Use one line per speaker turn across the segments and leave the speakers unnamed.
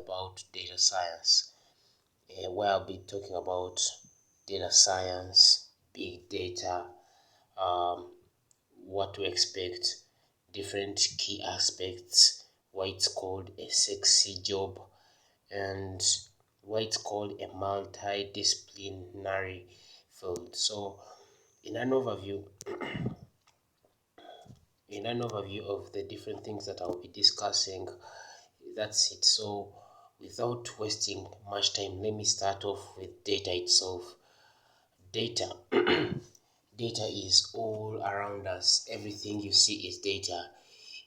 about data science, where I'll be talking about data science, big data, um, what to expect, different key aspects, why it's called a sexy job, and why it's called a multidisciplinary field. So, in an overview, of the different things that I'll be discussing, that's it. So, without wasting much time, let me start off with data itself. Data. Data is all around us. Everything you see is data.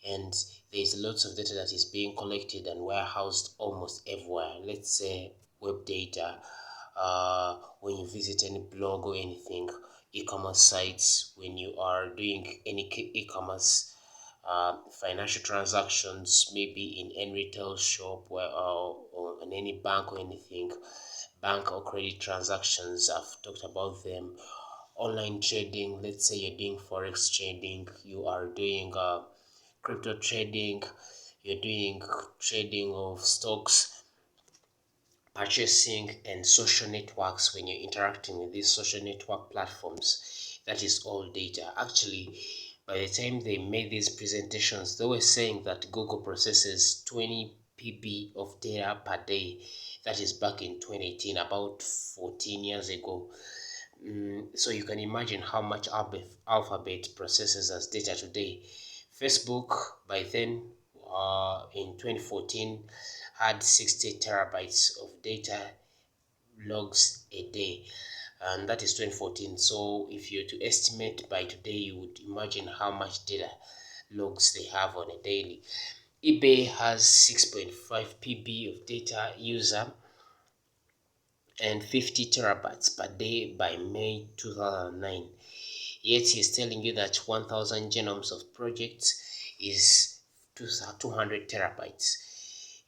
And there's lots of data that is being collected and warehoused almost everywhere. Let's say web data, when you visit any blog or anything, e-commerce sites, when you are doing any e-commerce financial transactions, maybe in any retail shop or in any bank or anything, bank or credit transactions, I've talked about them. Online trading, let's say you're doing forex trading, you are doing crypto trading, you're doing trading of stocks, purchasing, and social networks. When you're interacting with these social network platforms, that is all data. Actually, by the time they made these presentations, they were saying that Google processes 20 PB of data per day. That is back in 2018, about 14 years ago. So you can imagine how much Alphabet processes as data today. Facebook by then, in 2014, had 60 terabytes of data logs a day, and that is 2014. So if you're to estimate by today, you would imagine how much data logs they have on a daily. eBay has 6.5 PB of data user and 50 terabytes per day by May 2009. Yet he's telling you that 1000 genomes of projects is 200 terabytes.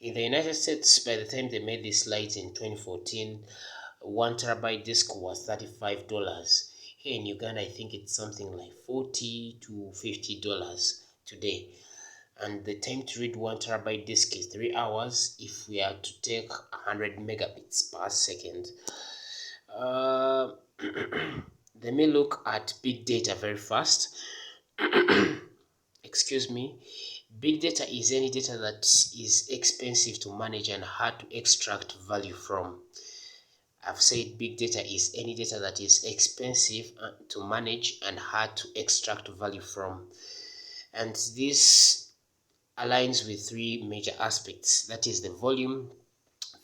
In the United States, by the time they made this slide in 2014, 1 terabyte disk was $35. Here in Uganda, I think it's something like $40 to $50 today. And the time to read 1 terabyte disk is 3 hours if we are to take 100 megabits per second. Uh, Let me look at big data very fast. Excuse me. Big data is any data that is expensive to manage and hard to extract value from. I've said big data is any data that is expensive to manage and hard to extract value from. And this aligns with three major aspects, that is the volume,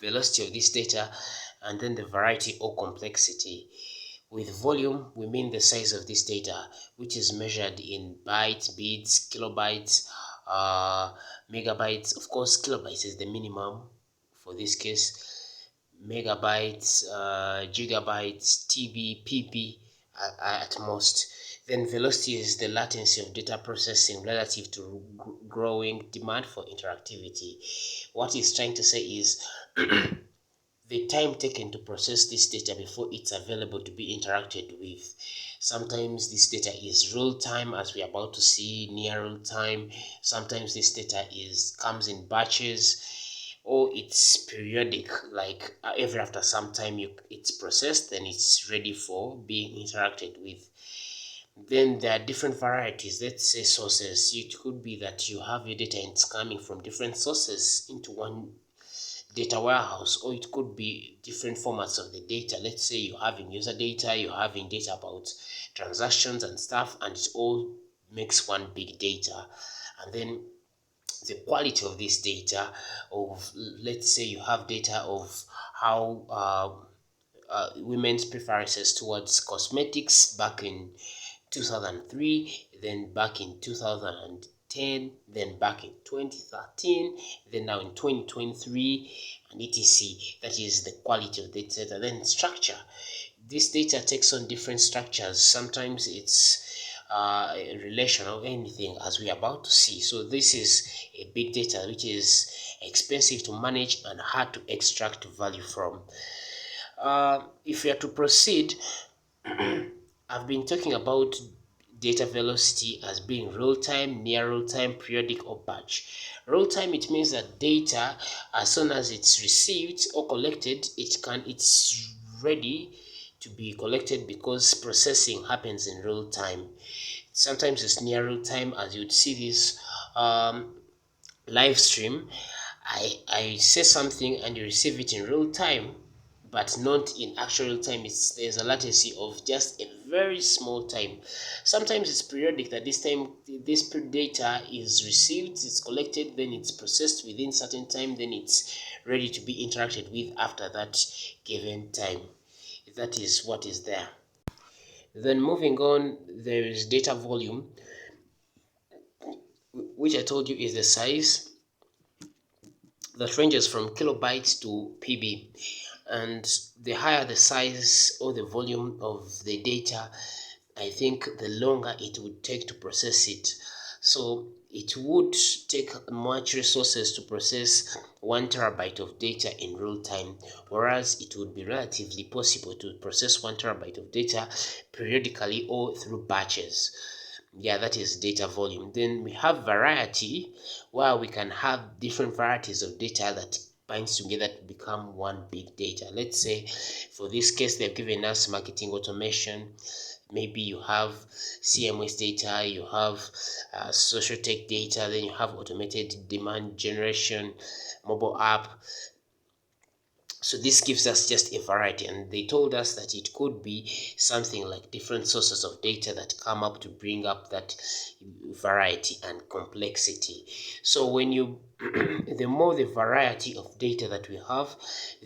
velocity of this data, and then the variety or complexity. With volume, we mean the size of this data, which is measured in bytes, bits, kilobytes, megabytes. Of course, kilobytes is the minimum for this case. Megabytes, gigabytes, TB, PP at most. Then velocity is the latency of data processing relative to growing demand for interactivity. What he's trying to say is the time taken to process this data before it's available to be interacted with. Sometimes this data is real time, as we're about to see, near real time. Sometimes this data comes in batches, or it's periodic, like every after some time it's processed, then it's ready for being interacted with. Then there are different varieties, let's say sources. It could be that you have your data and it's coming from different sources into one data warehouse, or it could be different formats of the data. Let's say you're having user data, you're having data about transactions and stuff, and it all makes one big data. And then the quality of this data, of, let's say you have data of how women's preferences towards cosmetics back in 2003, then back in 2010, then back in 2013, then now in 2023, and etc. That is the quality of the data. Then structure. This data takes on different structures. Sometimes it's relational, anything, as we are about to see. So this is a big data which is expensive to manage and hard to extract value from. If we are to proceed, I've been talking about data velocity as being real-time, near real-time, periodic, or batch. Real-time, it means that data, as soon as it's received or collected, it's ready to be collected because processing happens in real time. Sometimes it's near real time, as you'd see this live stream. I say something and you receive it in real time, but not in actual real time. There's a latency of just a very small time. Sometimes it's periodic, that this time this data is received, it's collected, then it's processed within certain time, then it's ready to be interacted with after that given time. That is what is there. Then moving on, there is data volume, which I told you is the size that ranges from kilobytes to PB. And the higher the size or the volume of the data, I think the longer it would take to process it. So it would take much resources to process 1 terabyte of data in real time, whereas it would be relatively possible to process 1 terabyte of data periodically or through batches. Yeah, that is data volume. Then we have variety, where we can have different varieties of data that binds together to become one big data. Let's say for this case they've given us marketing automation. Maybe you have CMS data, you have social tech data, then you have automated demand generation, mobile app. So this gives us just a variety, and they told us that it could be something like different sources of data that come up to bring up that variety and complexity. So when you the more the variety of data that we have,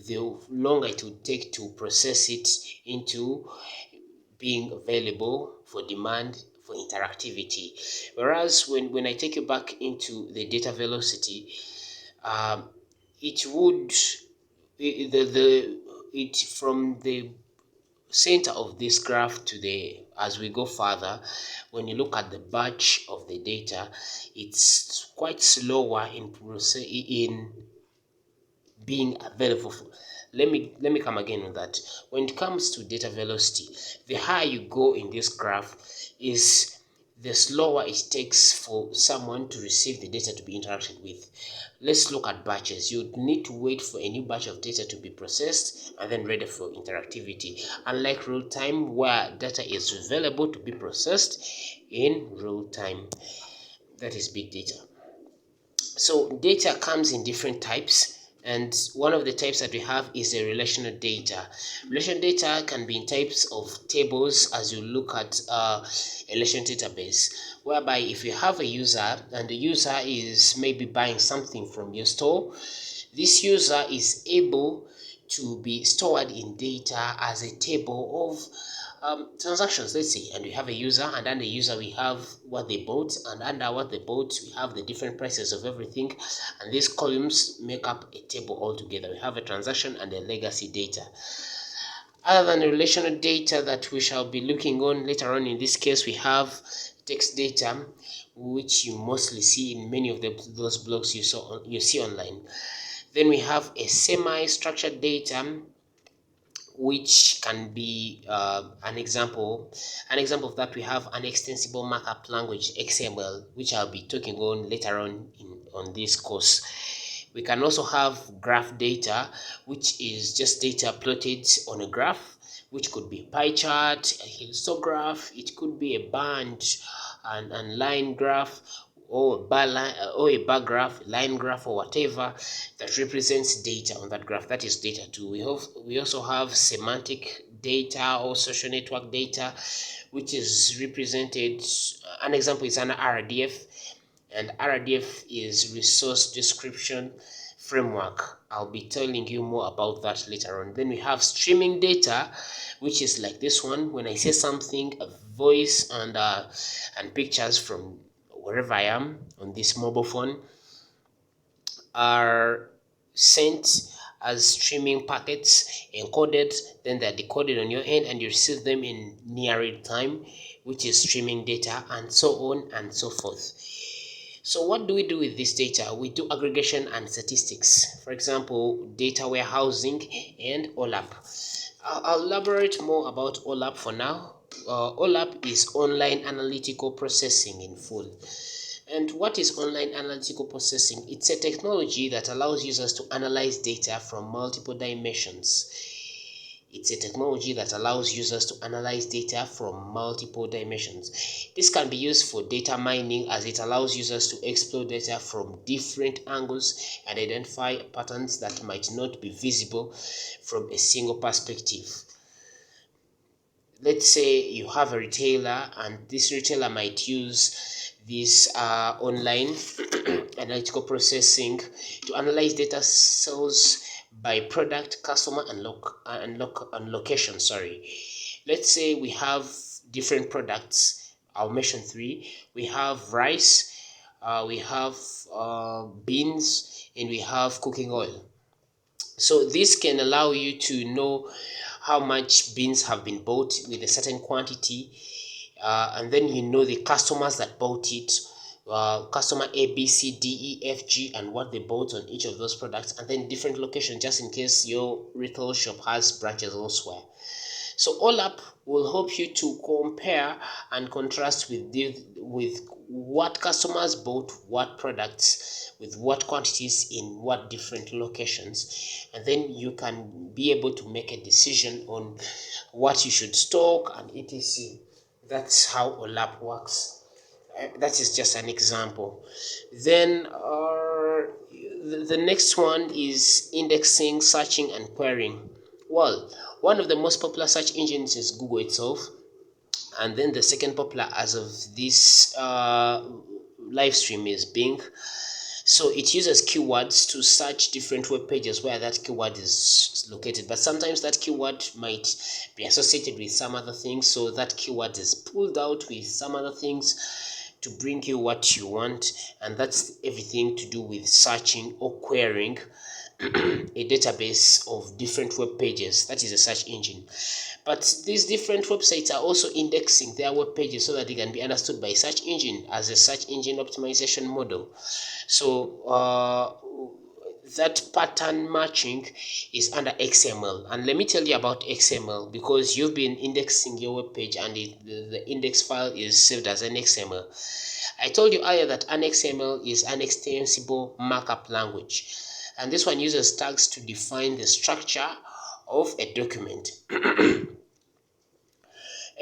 the longer it would take to process it into being available for demand for interactivity. Whereas when I take you back into the data velocity, it would it from the center of this graph to the as we go further, when you look at the batch of the data, it's quite slower in being available. Let me come again on that. When it comes to data velocity, the higher you go in this graph is the slower it takes for someone to receive the data to be interacted with. Let's look at batches. You need to wait for a new batch of data to be processed and then ready for interactivity. Unlike real time, where data is available to be processed in real time. That is big data. So data comes in different types, and one of the types that we have is a relational data. Relational data can be in types of tables, as you look at a relational database, whereby if you have a user and the user is maybe buying something from your store, this user is able to be stored in data as a table of transactions, let's say, and we have a user, and under the user we have what they bought, and under what they bought we have the different prices of everything, and these columns make up a table altogether. We have a transaction and a legacy data. Other than the relational data that we shall be looking on later on, in this case we have text data, which you mostly see in many of those blogs you see online. Then we have a semi-structured data, which can be an example of that. We have an extensible markup language, XML, which I'll be talking on later on this course. We can also have graph data, which is just data plotted on a graph, which could be a pie chart, a histograph, it could be a band and line graph, or a bar graph, line graph, or whatever that represents data on that graph. That is data too. We also have semantic data or social network data, which is represented. An example is an RDF, and RDF is resource description framework. I'll be telling you more about that later on. Then we have streaming data, which is like this one. When I say something, a voice and pictures from wherever I am on this mobile phone are sent as streaming packets, encoded, then they're decoded on your end, and you receive them in near real time, which is streaming data, and so on and so forth. So what do we do with this data? We do aggregation and statistics. For example, data warehousing and OLAP. I'll elaborate more about OLAP for now OLAP is online analytical processing in full. And what is online analytical processing? It's a technology that allows users to analyze data from multiple dimensions. It's a technology that allows users to analyze data from multiple dimensions. This can be used for data mining, as it allows users to explore data from different angles and identify patterns that might not be visible from a single perspective. Let's say you have a retailer, and this retailer might use this online analytical processing to analyze data sales by product, customer, and location. Sorry. Let's say we have different products. I'll mention three. We have rice, we have beans, and we have cooking oil. So this can allow you to know how much beans have been bought with a certain quantity, and then you know the customers that bought it, customer A, B, C, D, E, F, G, and what they bought on each of those products, and then different locations, just in case your retail shop has branches elsewhere. So OLAP will help you to compare and contrast with what customers bought, what products, with what quantities in what different locations, and then you can be able to make a decision on what you should stock and etc. That's how OLAP works. That is just an example. Then the next one is indexing, searching, and querying. Well, one of the most popular search engines is Google itself, and then the second popular as of this live stream is Bing. So it uses keywords to search different web pages where that keyword is located, but sometimes that keyword might be associated with some other things, so that keyword is pulled out with some other things to bring you what you want. And that's everything to do with searching or querying a database of different web pages. That is a search engine. But these different websites are also indexing their web pages so that they can be understood by search engine as a search engine optimization model. So that pattern matching is under XML. And let me tell you about XML, because you've been indexing your web page and the index file is saved as an XML. I told you earlier that an XML is an extensible markup language, and this one uses tags to define the structure of a document.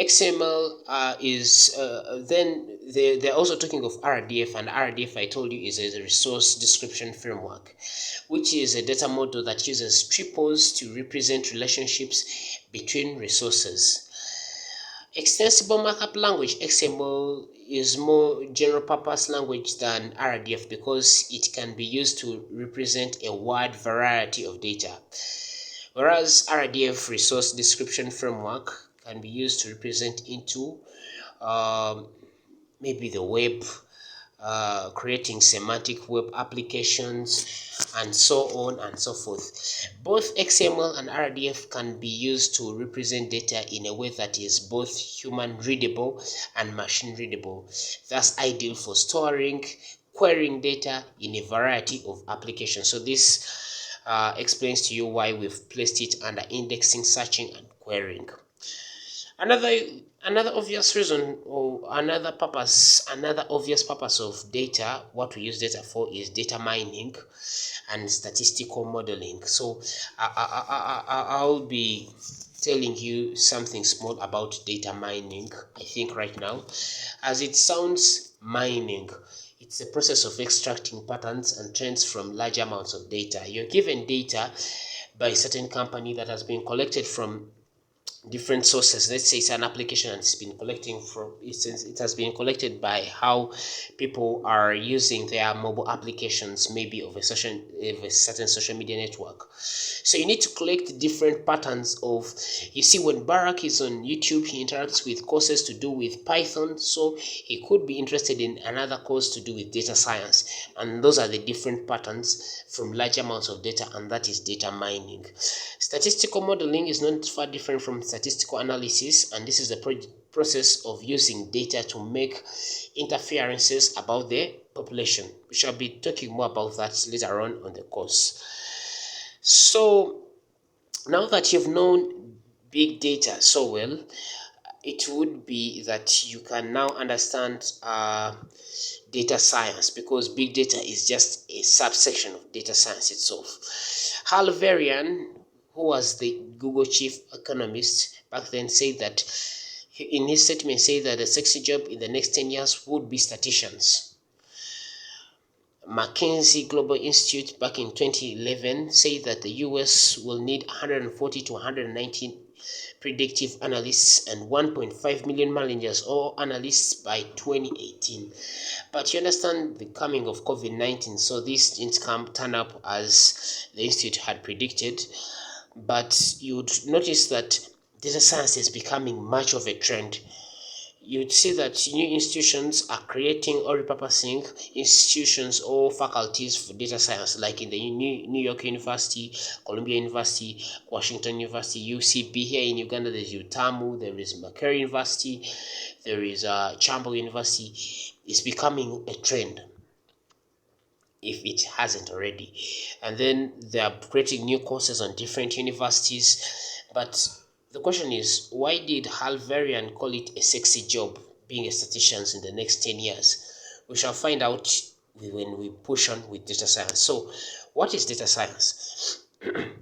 XML is then they're also talking of RDF, and RDF, I told you, is a resource description framework, which is a data model that uses triples to represent relationships between resources. Extensible markup language XML is more general purpose language than RDF because it can be used to represent a wide variety of data, whereas RDF, resource description framework, can be used to represent into maybe the web, creating semantic web applications, and so on and so forth. Both XML and RDF can be used to represent data in a way that is both human readable and machine readable, thus ideal for storing, querying data in a variety of applications. So this explains to you why we've placed it under indexing, searching, and querying. Another obvious reason, or another obvious purpose of data, what we use data for, is data mining and statistical modeling. So I'll be telling you something small about data mining, I think right now. As it sounds, mining, it's the process of extracting patterns and trends from large amounts of data. You're given data by a certain company that has been collected from different sources. Let's say it's an application and it's been collecting from it has been collected by how people are using their mobile applications, maybe of a certain social media network. So you need to collect different patterns of, you see, when Barack is on YouTube, he interacts with courses to do with Python, so he could be interested in another course to do with data science, and those are the different patterns from large amounts of data, and that is data mining. Statistical modeling is not far different from statistical analysis, and this is the process of using data to make inferences about the population. We shall be talking more about that later on the course. So now that you've known big data so well, it would be that you can now understand data science, because big data is just a subsection of data science itself. Hal Varian, who was the Google chief economist back then, said that in his statement said that the sexy job in the next 10 years would be statisticians. McKinsey Global Institute back in 2011 said that the US will need 140 to 190 predictive analysts and 1.5 million managers or analysts by 2018. But you understand the coming of COVID-19, so this didn't turn up as the institute had predicted. But you'd notice that data science is becoming much of a trend. You'd see that new institutions are creating or repurposing institutions or faculties for data science, like in the New York University, Columbia University, Washington University, UCB. Here in Uganda, there's UTAMU, there is Makerere University, there is Chambo University. It's becoming a trend, if it hasn't already. And then they are creating new courses on different universities. But the question is, why did Hal Varian call it a sexy job being a statistician in the next 10 years? We shall find out when we push on with data science. So, what is data science?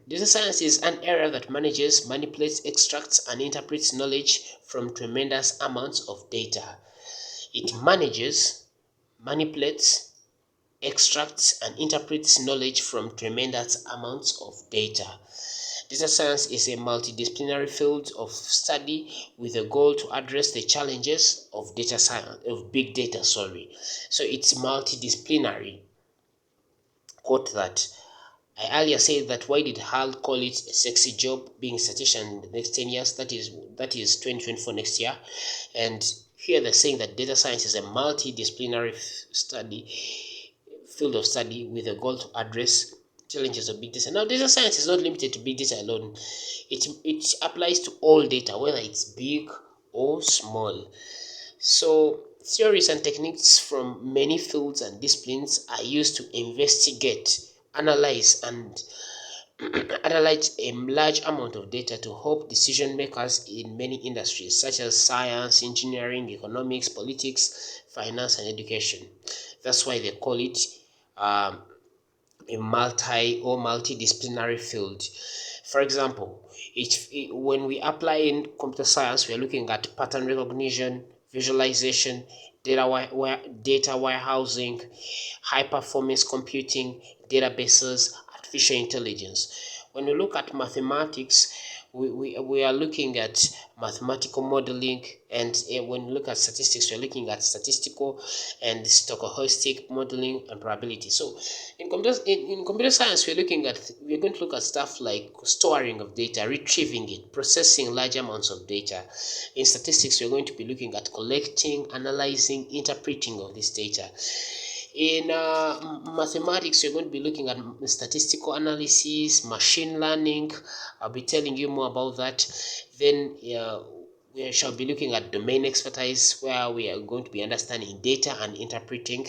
Data science is an area that manages, manipulates, extracts, and interprets knowledge from tremendous amounts of data. It manages, manipulates, extracts, and interprets knowledge from tremendous amounts of data. Data science is a multidisciplinary field of study with a goal to address the challenges of data science, of big data. So it's multidisciplinary. Quote that. I earlier said that why did Hal call it a sexy job being a statistician in the next 10 years? That is 2024 next year. And here they're saying that data science is a multidisciplinary field of study with a goal to address challenges of big data. Now, data science is not limited to big data alone. It applies to all data, whether it's big or small. So theories and techniques from many fields and disciplines are used to investigate, analyze, and analyze a large amount of data to help decision makers in many industries such as science, engineering, economics, politics, finance, and education. That's why they call it a multidisciplinary field. For example, when we apply in computer science, we are looking at pattern recognition, visualization, data warehousing, high performance computing, databases, artificial intelligence. When we look at mathematics, we are looking at mathematical modeling, and when we look at statistics, we're looking at statistical and stochastic modeling and probability. So in computer science, we're going to look at stuff like storing of data, retrieving it, processing large amounts of data. In statistics, we're going to be looking at collecting, analyzing, interpreting of this data. In mathematics, you're going to be looking at statistical analysis, machine learning. I'll be telling you more about that. Then we shall be looking at domain expertise, where we are going to be understanding data and interpreting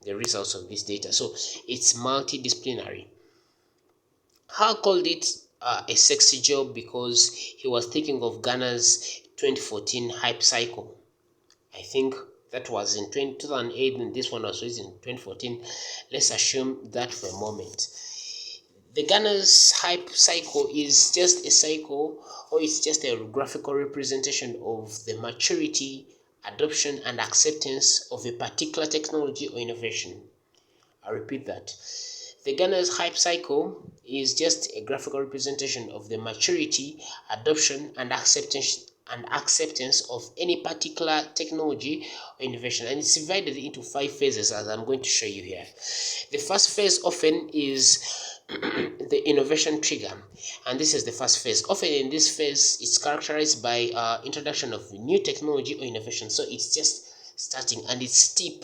the results of this data. So it's multidisciplinary. Hal called it a sexy job because he was thinking of Ghana's 2014 hype cycle. I think that was in 2008, and this one was released in 2014. Let's assume that for a moment. The Ghana's hype cycle is just a cycle, or it's just a graphical representation of the maturity, adoption, and acceptance of a particular technology or innovation. I repeat that. The Ghana's hype cycle is just a graphical representation of the maturity, adoption, and acceptance of any particular technology or innovation, and it's divided into 5 phases, as I'm going to show you here. The first phase often is the innovation trigger, and this is the first phase. Often in this phase, it's characterized by introduction of new technology or innovation. So it's just starting, and it's steep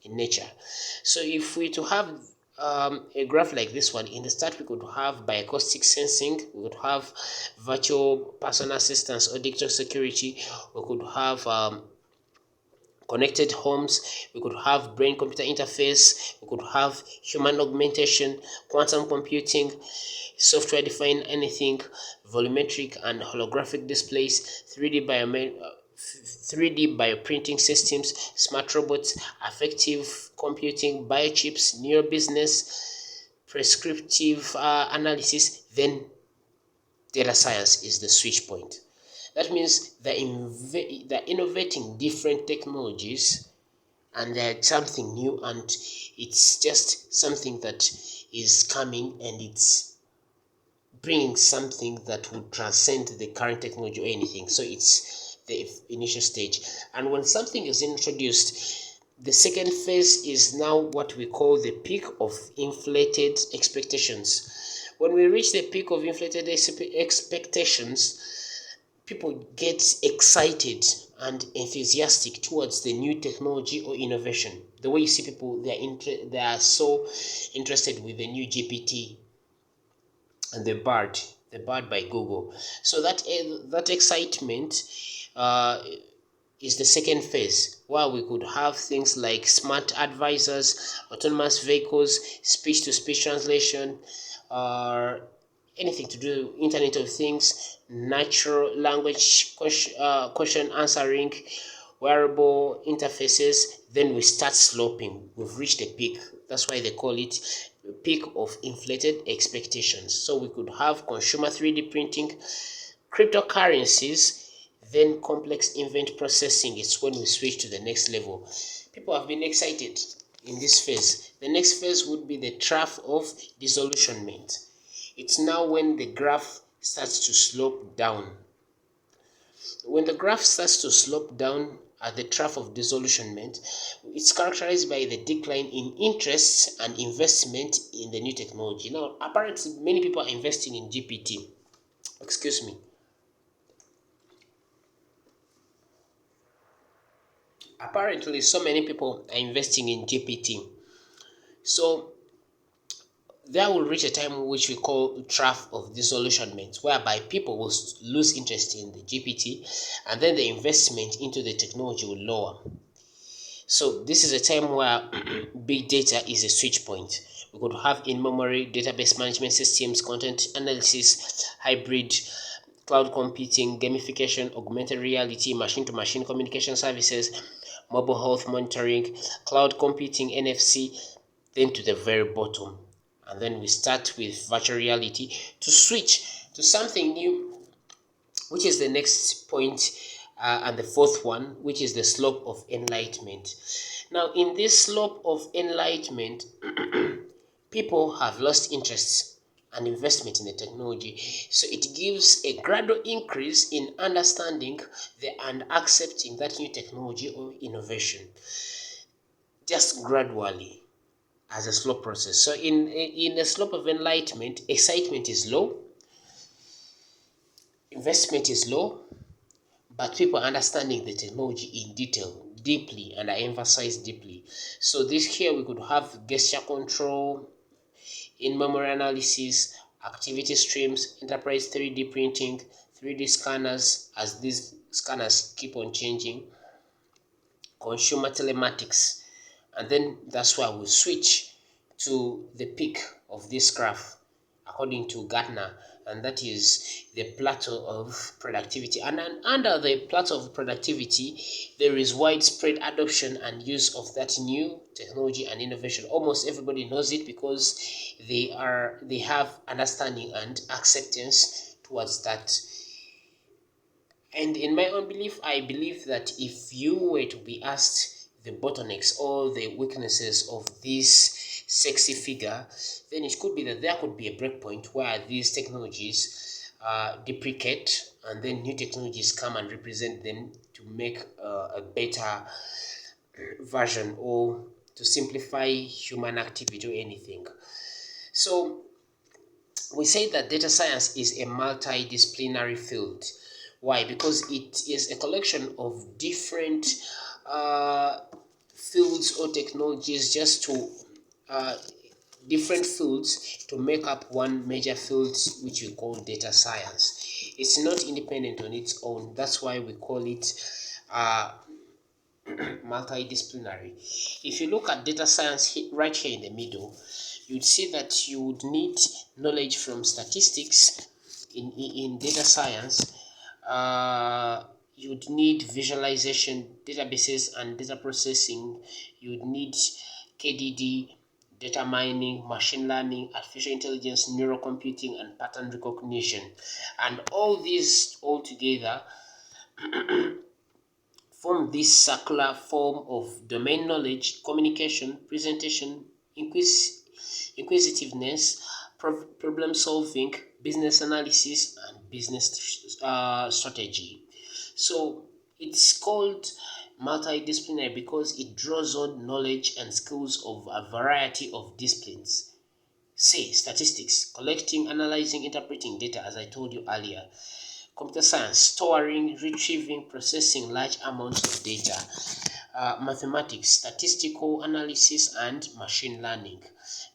in nature. So if we to have a graph like this one, in the start we could have bioacoustic sensing, we could have virtual personal assistance or digital security, we could have connected homes, we could have brain-computer interface, we could have human augmentation, quantum computing, software-defined anything, volumetric and holographic displays, 3D 3D bioprinting systems, smart robots, affective computing, biochips, neurobusiness, prescriptive analysis, then data science is the switch point. That means they're innovating different technologies, and they're something new, and it's just something that is coming, and it's bringing something that would transcend the current technology or anything. So it's the initial stage. And when something is introduced, the second phase is now what we call the peak of inflated expectations. When we reach the peak of inflated expectations, people get excited and enthusiastic towards the new technology or innovation. The way you see people, they are so interested with the new GPT and the Bard by Google. So that excitement uh, is the second phase, where we could have things like smart advisors, autonomous vehicles, speech to speech translation, or anything to do Internet of Things, natural language question answering, wearable interfaces. Then we start sloping. We've reached a peak. That's why they call it the peak of inflated expectations. So we could have consumer 3D printing, cryptocurrencies, then complex event processing. It's when we switch to the next level. People have been excited in this phase. The next phase would be the trough of disillusionment. It's now when the graph starts to slope down. When the graph starts to slope down at the trough of disillusionment, it's characterized by the decline in interest and investment in the new technology. Now, apparently, many people are investing in GPT. Excuse me. Apparently, so many people are investing in GPT. So there will reach a time which we call trough of disillusionment, whereby people will lose interest in the GPT, and then the investment into the technology will lower. So this is a time where big data is a switch point. We could have in-memory database management systems, content analysis, hybrid cloud computing, gamification, augmented reality, machine-to-machine communication services, mobile health monitoring, cloud computing, NFC, then to the very bottom. And then we start with virtual reality to switch to something new, which is the next point, and the fourth one, which is the slope of enlightenment. Now, in this slope of enlightenment, people have lost interest and investment in the technology. So it gives a gradual increase in understanding and accepting that new technology or innovation, just gradually as a slow process. So in the slope of enlightenment, excitement is low, investment is low, but people are understanding the technology in detail, deeply, and I emphasize deeply. So this here we could have gesture control, in-memory analysis, activity streams, enterprise 3D printing, 3D scanners, as these scanners keep on changing, consumer telematics, and then that's why we switch to the peak of this graph according to Gartner, and that is the plateau of productivity. And then under the plateau of productivity, there is widespread adoption and use of that new technology and innovation. Almost everybody knows it because they have understanding and acceptance towards that. And in my own belief, I believe that if you were to be asked the bottlenecks or the weaknesses of this sexy figure, then it could be that there could be a breakpoint where these technologies deprecate, and then new technologies come and represent them to make a better version, or to simplify human activity or anything. So we say that data science is a multidisciplinary field. Why? Because it is a collection of different uh, fields or technologies, just to uh, different fields to make up one major field, which we call data science. It's not independent on its own. That's why we call it uh, multidisciplinary. If you look at data science right here in the middle, you'd see that you would need knowledge from statistics in data science. you'd need visualization, databases, and data processing. You'd need KDD, data mining, machine learning, artificial intelligence, neurocomputing, and pattern recognition. And all these all together form this circular form of domain knowledge, communication, presentation, inquisitiveness, problem solving, business analysis, and business strategy. So it's called multidisciplinary because it draws on knowledge and skills of a variety of disciplines. Say statistics, collecting, analyzing, interpreting data, as I told you earlier. Computer science, storing, retrieving, processing large amounts of data. Mathematics, statistical analysis, and machine learning.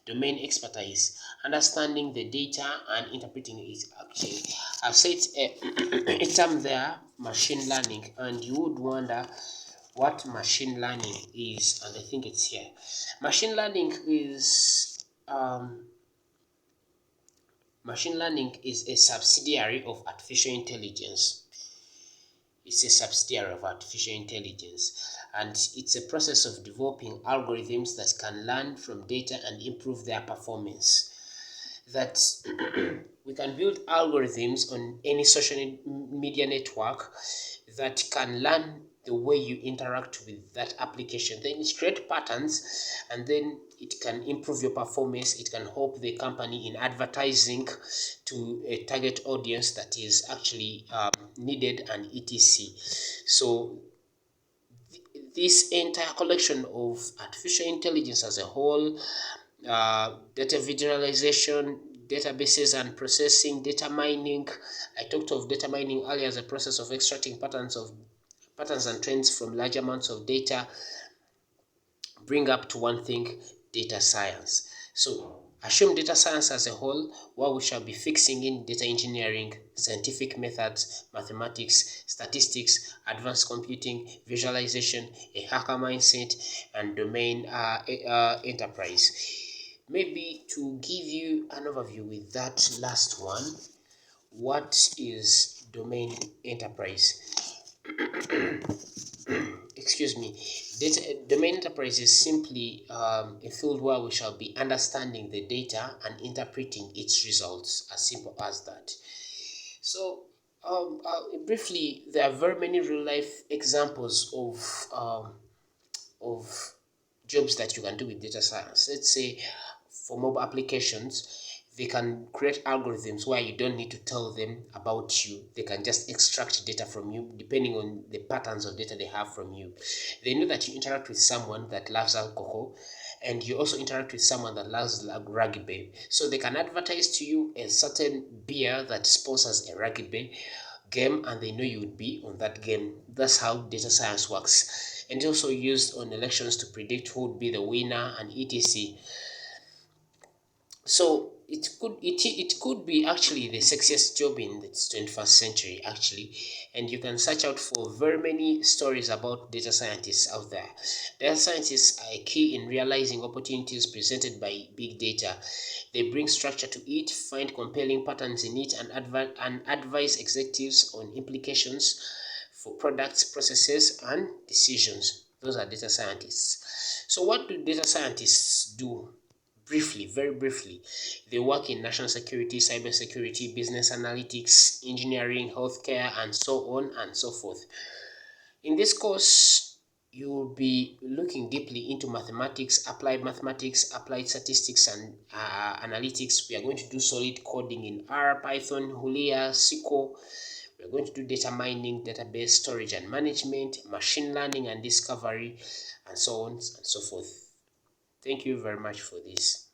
Domain expertise, understanding the data and interpreting it. Actually, I've said a term there, machine learning, and you would wonder what machine learning is, and I think it's here. Machine learning is Machine learning is a subsidiary of artificial intelligence. It's a subsidiary of artificial intelligence, and it's a process of developing algorithms that can learn from data and improve their performance. That we can build algorithms on any social media network that can learn the way you interact with that application. Then it create patterns, and then it can improve your performance. It can help the company in advertising to a target audience that is actually needed, and etc. So this entire collection of artificial intelligence as a whole, data visualization, databases and processing, data mining. I talked of data mining earlier as a process of extracting patterns and trends from large amounts of data. Bring up to one thing, data science. So assume data science as a whole, where we shall be fixing in data engineering, scientific methods, mathematics, statistics, advanced computing, visualization, a hacker mindset, and domain enterprise. Maybe to give you an overview with that last one, what is domain enterprise? Excuse me. Domain enterprise is simply a field where we shall be understanding the data and interpreting its results, as simple as that. So briefly, there are very many real life examples of jobs that you can do with data science. Let's say for mobile applications, they can create algorithms where you don't need to tell them about you. They can just extract data from you depending on the patterns of data they have from you. They know that you interact with someone that loves alcohol, and you also interact with someone that loves rugby. So they can advertise to you a certain beer that sponsors a rugby game, and they know you would be on that game. That's how data science works. And it's also used on elections to predict who would be the winner and etc. So it could be actually the sexiest job in the 21st century actually, and you can search out for very many stories about data scientists out there. Data scientists are key in realizing opportunities presented by big data. They bring structure to it, find compelling patterns in it, and advise executives on implications for products, processes, and decisions. Those are data scientists. So what do data scientists do? Briefly, very briefly, they work in national security, cybersecurity, business analytics, engineering, healthcare, and so on and so forth. In this course, you will be looking deeply into mathematics, applied statistics, and analytics. We are going to do solid coding in R, Python, Julia, SQL. We are going to do data mining, database storage and management, machine learning and discovery, and so on and so forth. Thank you very much for this.